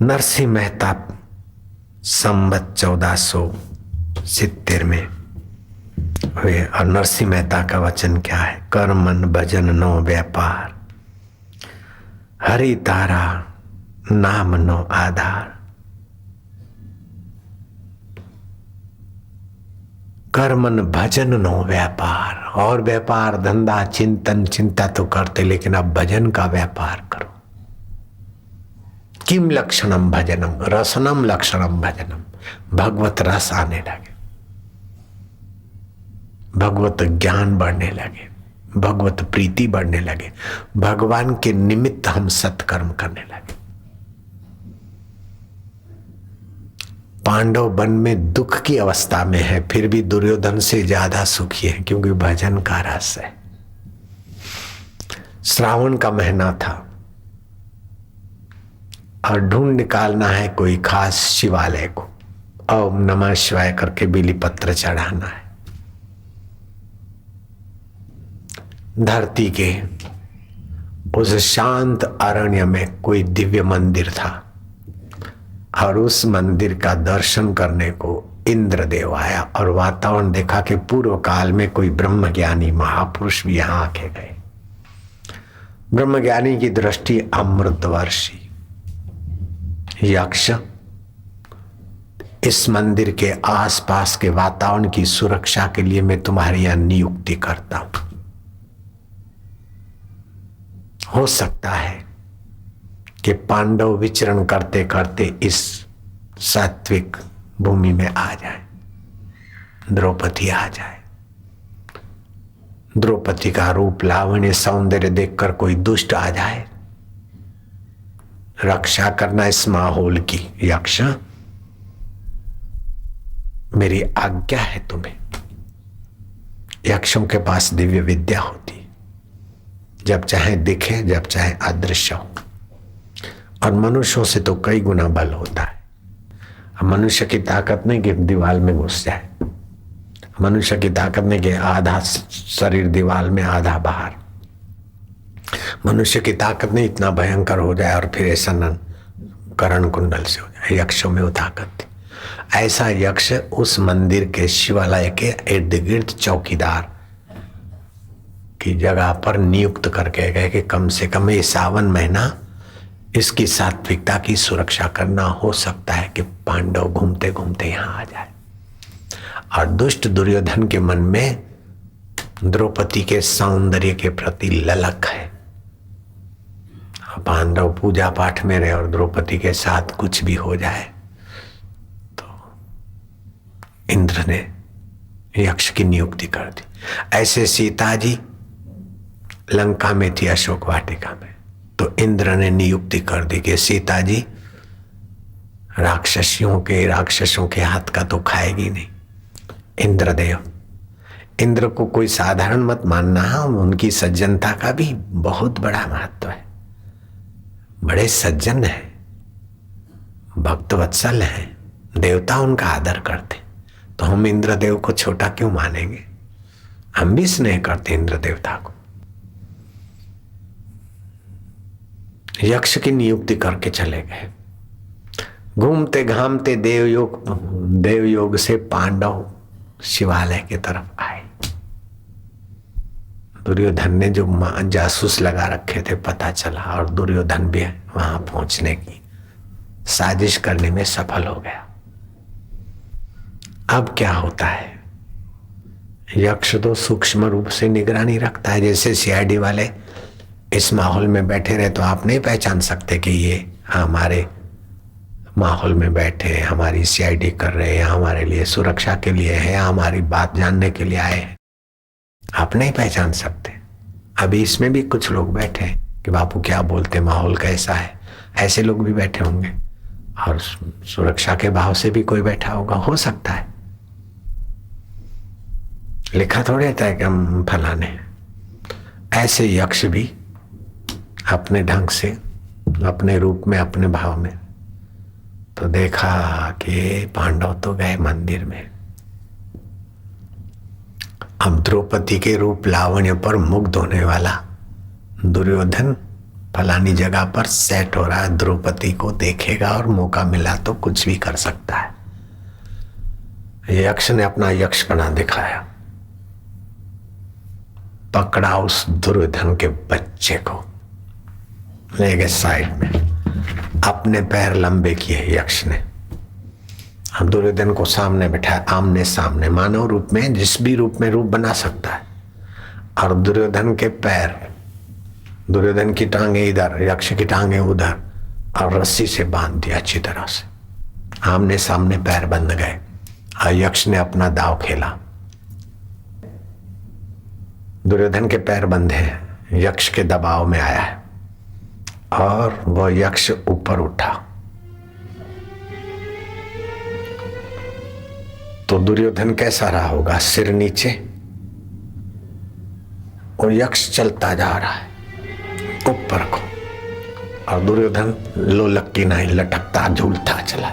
नरसिंह मेहता संवत 1470 में हुए। और नरसिंह मेहता का वचन क्या है? कर मन भजन नो व्यापार, हरि तारा नाम नो आधार। कर मन भजन नो व्यापार। और व्यापार धंधा चिंतन चिंता तो करते, लेकिन अब भजन का व्यापार करो। किम लक्षणम भजनम, रसनम लक्षणम भजनम। भगवत रस आने लगे, भगवत ज्ञान बढ़ने लगे, भगवत प्रीति बढ़ने लगे, भगवान के निमित्त हम सत्कर्म करने लगे। पांडव वन में दुख की अवस्था में है, फिर भी दुर्योधन से ज्यादा सुखी है, क्योंकि भजन का रस है। श्रावण का महीना था और ढूंढ निकालना है कोई खास शिवालय को, ओम नमः शिवाय करके बेली पत्र चढ़ाना है। धरती के उस शांत अरण्य में कोई दिव्य मंदिर था और उस मंदिर का दर्शन करने को इंद्रदेव आया और वातावरण देखा कि पूर्व काल में कोई ब्रह्मज्ञानी महापुरुष भी यहां आके गए। ब्रह्मज्ञानी की दृष्टि अमृतवर्षी। यक्ष, इस मंदिर के आसपास के वातावरण की सुरक्षा के लिए मैं तुम्हारी यहां नियुक्ति करता हूं। हो सकता है कि पांडव विचरण करते करते इस सात्विक भूमि में आ जाए, द्रौपदी आ जाए। द्रौपदी का रूप लावण्य सौंदर्य देखकर कोई दुष्ट आ जाए। रक्षा करना इस माहौल की। यक्ष, मेरी आज्ञा है तुम्हें। यक्षों के पास दिव्य विद्या होती, जब चाहे दिखे, जब चाहे अदृश्य हो। और मनुष्यों से तो कई गुना बल होता है। मनुष्य की ताकत नहीं कि दीवार में घुस जाए, मनुष्य की ताकत नहीं कि आधा शरीर दीवार में आधा बाहर। मनुष्य की ताकत नहीं इतना भयंकर हो जाए और फिर ऐसा न करण कुंडल से हो जाए। यक्षों में वो ताकत थी। ऐसा यक्ष उस मंदिर के शिवालय के इर्द गिर्द चौकीदार की जगह पर नियुक्त करके गए कि कम से कम ये सावन महीना इसकी सात्विकता की सुरक्षा करना। हो सकता है कि पांडव घूमते घूमते यहां आ जाए। और दुष्ट दुर्योधन के मन में द्रौपदी के सौंदर्य के प्रति ललक है। पांडव पूजा पाठ में रहे और द्रौपदी के साथ कुछ भी हो जाए तो इंद्र ने यक्ष की नियुक्ति कर दी। ऐसे सीता जी लंका में थी, अशोक वाटिका में, तो इंद्र ने नियुक्ति कर दी कि सीता जी राक्षसों के हाथ का तो खाएगी नहीं। इंद्रदेव, इंद्र को कोई साधारण मत मानना, उनकी सज्जनता का भी बहुत बड़ा महत्व है। बड़े सज्जन हैं, भक्त वत्सल हैं, देवता उनका आदर करते। तो हम इंद्रदेव को छोटा क्यों मानेंगे? हम भी स्नेह करते इंद्र देवता को। यक्ष की नियुक्ति करके चले गए। घूमते घामते देवयोग से पांडव शिवालय की तरफ आए। दुर्योधन ने जो जासूस लगा रखे थे पता चला और दुर्योधन भी वहां पहुंचने की साजिश करने में सफल हो गया। अब क्या होता है? यक्ष तो सूक्ष्म रूप से निगरानी रखता है। जैसे सीआईडी वाले इस माहौल में बैठे रहे तो आप नहीं पहचान सकते कि ये हमारे माहौल में बैठे, हमारी सीआईडी कर रहे हैं, हमारे लिए सुरक्षा के लिए है, हमारी बात जानने के लिए आए हैं। आप नहीं पहचान सकते। अभी इसमें भी कुछ लोग बैठे हैं कि बापू क्या बोलते, माहौल कैसा है। ऐसे लोग भी बैठे होंगे और सुरक्षा के भाव से भी कोई बैठा होगा, हो सकता है। लिखा थोड़े रहता है कि हम फलाने। ऐसे यक्ष भी अपने ढंग से, अपने रूप में, अपने भाव में। तो देखा कि पांडव तो गए मंदिर में। अब द्रौपदी के रूप लावण्य पर मुग्ध होने वाला दुर्योधन फलानी जगह पर सेट हो रहा है, द्रौपदी को देखेगा और मौका मिला तो कुछ भी कर सकता है। यक्ष ने अपना यक्षपना दिखाया, पकड़ा उस दुर्योधन के बच्चे को, ले गए साइड में, अपने पैर लंबे किए यक्ष ने। हम दुर्योधन को सामने बैठाया, आमने सामने, मानव रूप में, जिस भी रूप में रूप बना सकता है। और दुर्योधन के पैर, दुर्योधन की टांगे इधर, यक्ष की टांगे उधर, और रस्सी से बांध दिया अच्छी तरह से। आमने सामने पैर बंध गए और यक्ष ने अपना दाव खेला। दुर्योधन के पैर बंधे, यक्ष के दबाव में आया है और वह यक्ष ऊपर उठा तो दुर्योधन कैसा रहा होगा? सिर नीचे, और यक्ष चलता जा रहा है ऊपर को, और दुर्योधन लोलक की नहीं लटकता झूलता चला।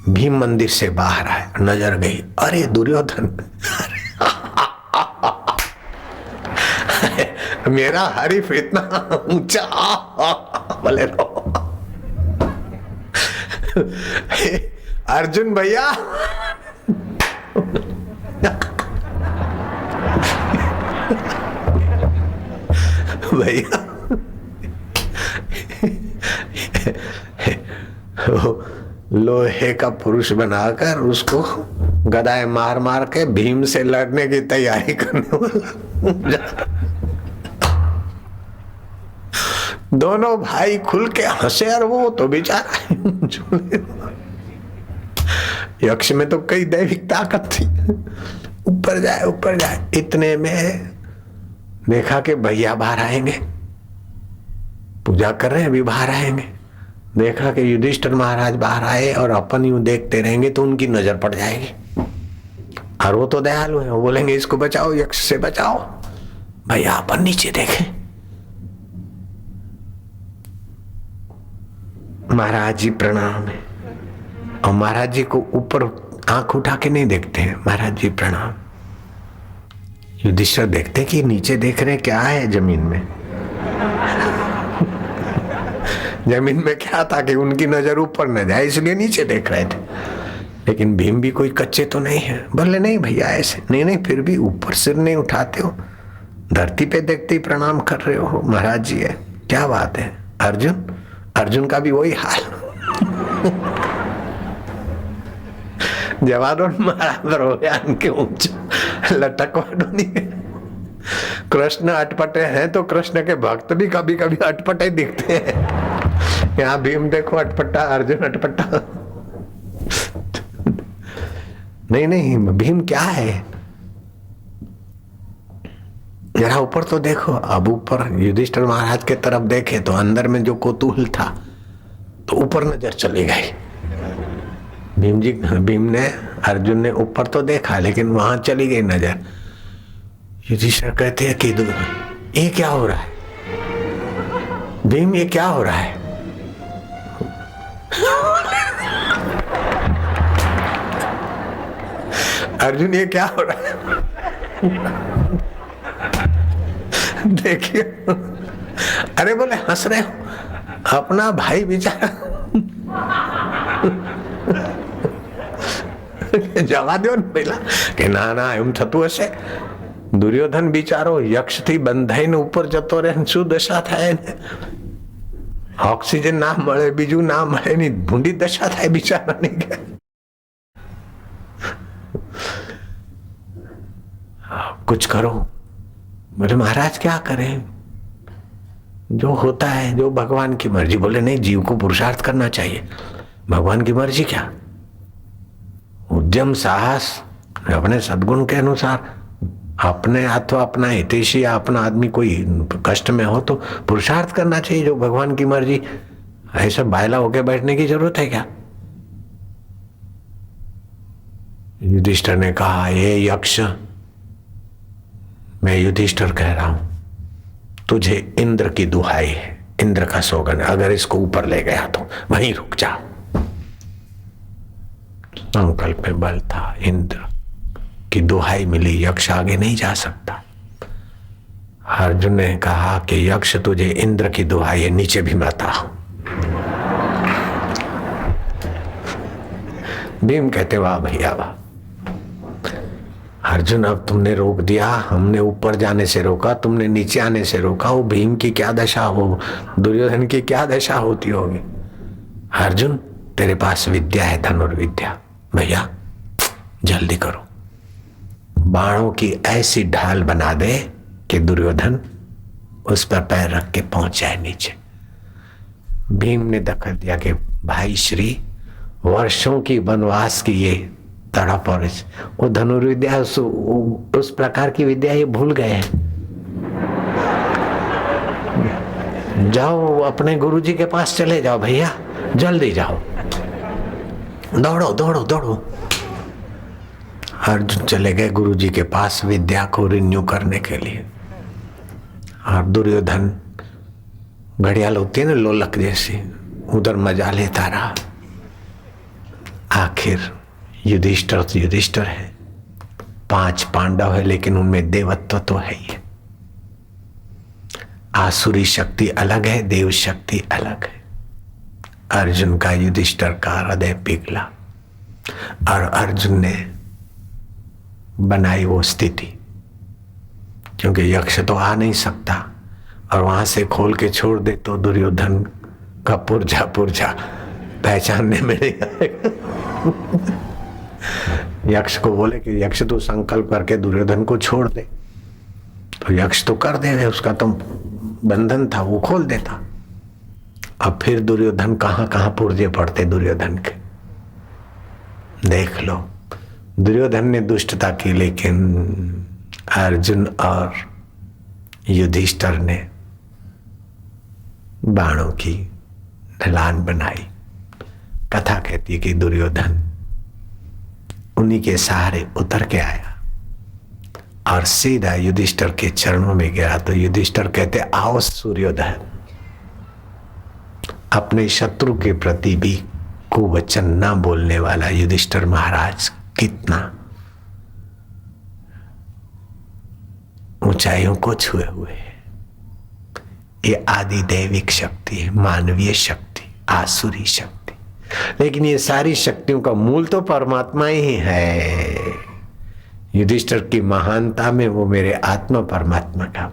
भीम मंदिर से बाहर आए, नजर गई, अरे दुर्योधन मेरा हरीफ इतना ऊंचा, बोले रो अर्जुन भैया भैया लोहे का पुरुष बनाकर उसको गदाएं मार मार के भीम से लड़ने की तैयारी करने वाला। दोनों भाई खुल के हंसे और वो तो बेचारा यक्ष में तो कई दैविक ताकत थी, ऊपर जाए ऊपर जाए। इतने में देखा कि भैया बाहर आएंगे, पूजा कर रहे हैं, अभी बाहर आएंगे। देखा कि युधिष्ठिर महाराज बाहर आए और अपन यूं देखते रहेंगे तो उनकी नजर पड़ जाएगी, और वो तो दयालु है, वो बोलेंगे इसको बचाओ, यक्ष से बचाओ। भैया अपन नीचे देखें, महाराज जी प्रणाम है, और महाराज जी को ऊपर आंख उठा के नहीं देखते हैं, महाराज जी प्रणाम। युधिष्ठिर देखते कि नीचे देख रहे क्या है जमीन में। जमीन में क्या था कि उनकी नजर ऊपर न जाए, इसलिए नीचे देख रहे थे। लेकिन भीम भी कोई कच्चे तो नहीं है, बोले नहीं भैया ऐसे नहीं, नहीं फिर भी ऊपर सिर नहीं उठाते हो, धरती पे देखते ही प्रणाम कर रहे हो, महाराज जी है, क्या बात है। अर्जुन, अर्जुन का भी वही हाल। जवानों बराबर हो गया, उनके ऊंचा लटकवाडो नहीं। कृष्ण अटपटे हैं तो कृष्ण के भक्त भी कभी कभी अटपटे दिखते हैं। यहाँ भीम देखो अटपटा, अर्जुन अटपटा। नहीं नहीं, भीम क्या है, जरा ऊपर तो देखो। अब ऊपर युधिष्ठिर महाराज के तरफ देखे तो अंदर में जो कौतूहल था तो ऊपर नजर चली गई। भीम ने, अर्जुन ने ऊपर तो देखा लेकिन वहां चली गई नजर। युधिष्ठिर कहते हैं कि ये क्या हो रहा है भीम, ये क्या हो रहा है। अर्जुन ये क्या हो रहा है। देखिए, अरे बोले हंस रहे हो, अपना भाई बेचारा जवा दो पहला કે ના ના એમ થતું હશે। દુર્યોધન બિચારો યક્ષથી બંધાઈને ઉપર જતો રહે, શું દશા થાય ને, ઓક્સિજન ના મળે, બીજું ના મળે, ની ભૂંડી દશા થાય બિચારાની। कुछ करो। बोले महाराज क्या करें, जो होता है, जो भगवान की मर्जी। बोले नहीं, जीव को पुरुषार्थ करना चाहिए, भगवान की मर्जी क्या। उद्यम साहस अपने सद्गुण के अनुसार, अपने अथवा अपना हितैषी या अपना आदमी कोई कष्ट में हो तो पुरुषार्थ करना चाहिए, जो भगवान की मर्जी। ऐसे बायला होके बैठने की जरूरत है क्या। युधिष्ठिर ने कहा, ये यक्ष, मैं युधिष्ठिर कह रहा हूं, तुझे इंद्र की दुहाई है, इंद्र का सौगन, अगर इसको ऊपर ले गया तो वहीं रुक जा। संकल्प में बल था, इंद्र की दुहाई मिली, यक्ष आगे नहीं जा सकता। अर्जुन ने कहा कि यक्ष तुझे इंद्र की दुहाई है, नीचे भी मत आ। भीम कहते वाह भैया वाह, अर्जुन अब तुमने रोक दिया, हमने ऊपर जाने से रोका, तुमने नीचे आने से रोका। वो भीम की क्या दशा हो, दुर्योधन की क्या दशा होती होगी। अर्जुन तेरे पास विद्या है, धनुर्विद्या, भैया जल्दी करो, बाणों की ऐसी ढाल बना दे कि दुर्योधन उस पर पैर रख के पहुंच जाए नीचे। भीम ने दखल दिया कि भाई श्री, वर्षों की वनवास की ये तड़प और वो धनुर्विद्या, उस प्रकार की विद्या ये भूल गए हैं। जाओ अपने गुरुजी के पास चले जाओ भैया, जल्दी जाओ, दौड़ो दौड़ो दौड़ो। अर्जुन चले गए गुरुजी के पास विद्या को रिन्यू करने के लिए। और दुर्योधन घड़ियाल होती है ना लोलक जैसी, उधर मजा लेता रहा। आखिर युधिष्ठिर है, 5 पांडव है, लेकिन उनमें देवत्व तो है ही। आसुरी शक्ति अलग है, देव शक्ति अलग है। अर्जुन का युधिष्ठिर का हृदय पिघला और अर्जुन ने बनाई वो स्थिति, क्योंकि यक्ष तो आ नहीं सकता और वहां से खोल के छोड़ दे तो दुर्योधन का पुर्जा पहचानने में नहीं आएगा। यक्ष को बोले कि यक्ष तो संकल्प करके दुर्योधन को छोड़ दे, तो यक्ष तो कर दे, उसका तो बंधन था, वो खोल देता। अब फिर दुर्योधन कहां कहां पुर्जे पड़ते दुर्योधन के, देख लो। दुर्योधन ने दुष्टता की, लेकिन अर्जुन और युधिष्ठिर ने बाणों की ढलान बनाई। कथा कहती है कि दुर्योधन उन्हीं के सहारे उतर के आया और सीधा युधिष्ठिर के चरणों में गिरा। तो युधिष्ठिर कहते आओ सूर्योदय, अपने शत्रु के प्रति भी कुवचन न बोलने वाला युधिष्ठिर महाराज कितना ऊंचाइयों को छुए हुए है। ये आदि दैविक शक्ति है, मानवीय शक्ति, आसुरी शक्ति, लेकिन ये सारी शक्तियों का मूल तो परमात्मा ही है। युधिष्ठिर की महानता में वो मेरे आत्मा परमात्मा का